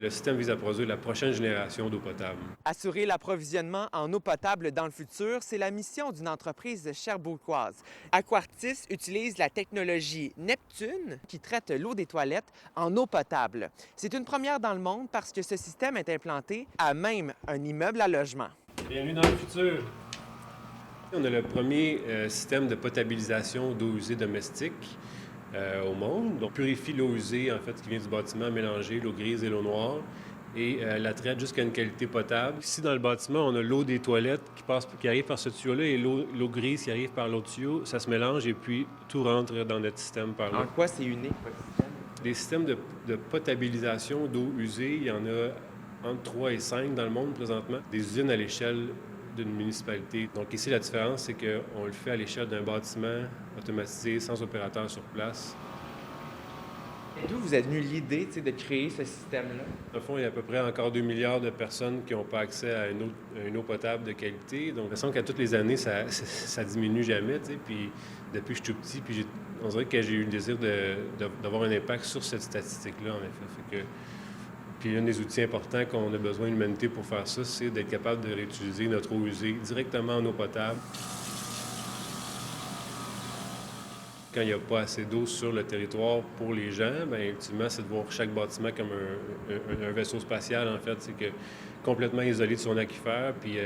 Le système vise à produire la prochaine génération d'eau potable. Assurer l'approvisionnement en eau potable dans le futur, c'est la mission d'une entreprise cherbourgoise. Aquartis utilise la technologie Neptune qui traite l'eau des toilettes en eau potable. C'est une première dans le monde parce que ce système est implanté à même un immeuble à logement. Bienvenue dans le futur! On a le premier système de potabilisation d'eau usée domestique au monde. On purifie l'eau usée, en fait, qui vient du bâtiment, mélangée, l'eau grise et l'eau noire, et la traite jusqu'à une qualité potable. Ici, dans le bâtiment, on a l'eau des toilettes qui arrive par ce tuyau-là et l'eau grise qui arrive par l'autre tuyau. Ça se mélange et puis tout rentre dans notre système par là. En quoi c'est unique, votre système? Des systèmes de potabilisation d'eau usée, il y en a entre 3 et 5 dans le monde présentement. Des usines à l'échelle d'une municipalité. Donc ici, la différence, c'est qu'on le fait à l'échelle d'un bâtiment automatisé, sans opérateur sur place. Et d'où vous êtes venu l'idée de créer ce système-là? Au fond, il y a à peu près encore 2 milliards de personnes qui n'ont pas accès à une eau potable de qualité. Donc, j'ai l'impression qu'à toutes les années, ça diminue jamais. Puis depuis que je suis tout petit, puis on dirait que j'ai eu le désir d'avoir un impact sur cette statistique-là, en effet. Puis un des outils importants qu'on a besoin de l'humanité pour faire ça, c'est d'être capable de réutiliser notre eau usée directement en eau potable. Quand il n'y a pas assez d'eau sur le territoire pour les gens, bien, ultimement, c'est de voir chaque bâtiment comme un vaisseau spatial, en fait. C'est que complètement isolé de son aquifère, puis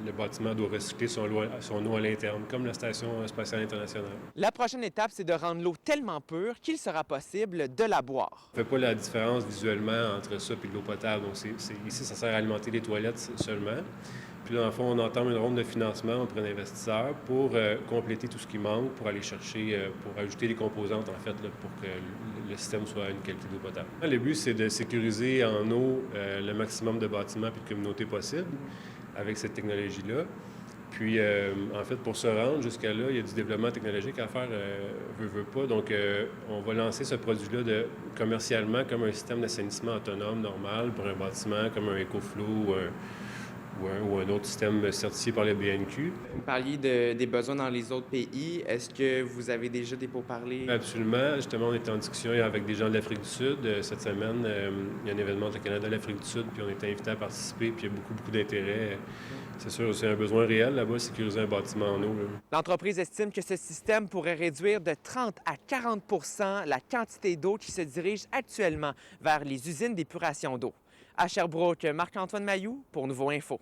le bâtiment doit recycler son eau à l'interne, comme la Station spatiale internationale. La prochaine étape, c'est de rendre l'eau tellement pure qu'il sera possible de la boire. On ne fait pas la différence visuellement entre ça et de l'eau potable. Donc, ici, ça sert à alimenter les toilettes seulement. Puis là, dans le fond, on entame une ronde de financement auprès d'investisseurs pour compléter tout ce qui manque, pour aller chercher, pour ajouter les composantes, en fait, là, pour que le système soit à une qualité d'eau potable. Le but, c'est de sécuriser en eau le maximum de bâtiments et de communautés possibles avec cette technologie-là. Puis, en fait, pour se rendre jusqu'à là, il y a du développement technologique à faire, veut pas. Donc, on va lancer ce produit-là commercialement comme un système d'assainissement autonome normal pour un bâtiment, comme un EcoFlow ou un autre système certifié par le BNQ. Vous parliez des besoins dans les autres pays. Est-ce que vous avez déjà des pourparlers? Absolument. Justement, on est en discussion avec des gens de l'Afrique du Sud. Cette semaine, il y a un événement de Canada, l'Afrique du Sud, puis on est invité à participer, puis il y a beaucoup d'intérêt. C'est sûr, c'est un besoin réel là-bas, sécuriser un bâtiment en eau. L'entreprise estime que ce système pourrait réduire de 30 à 40 la quantité d'eau qui se dirige actuellement vers les usines d'épuration d'eau. À Sherbrooke, Marc-Antoine Mailloux pour Nouveau Info.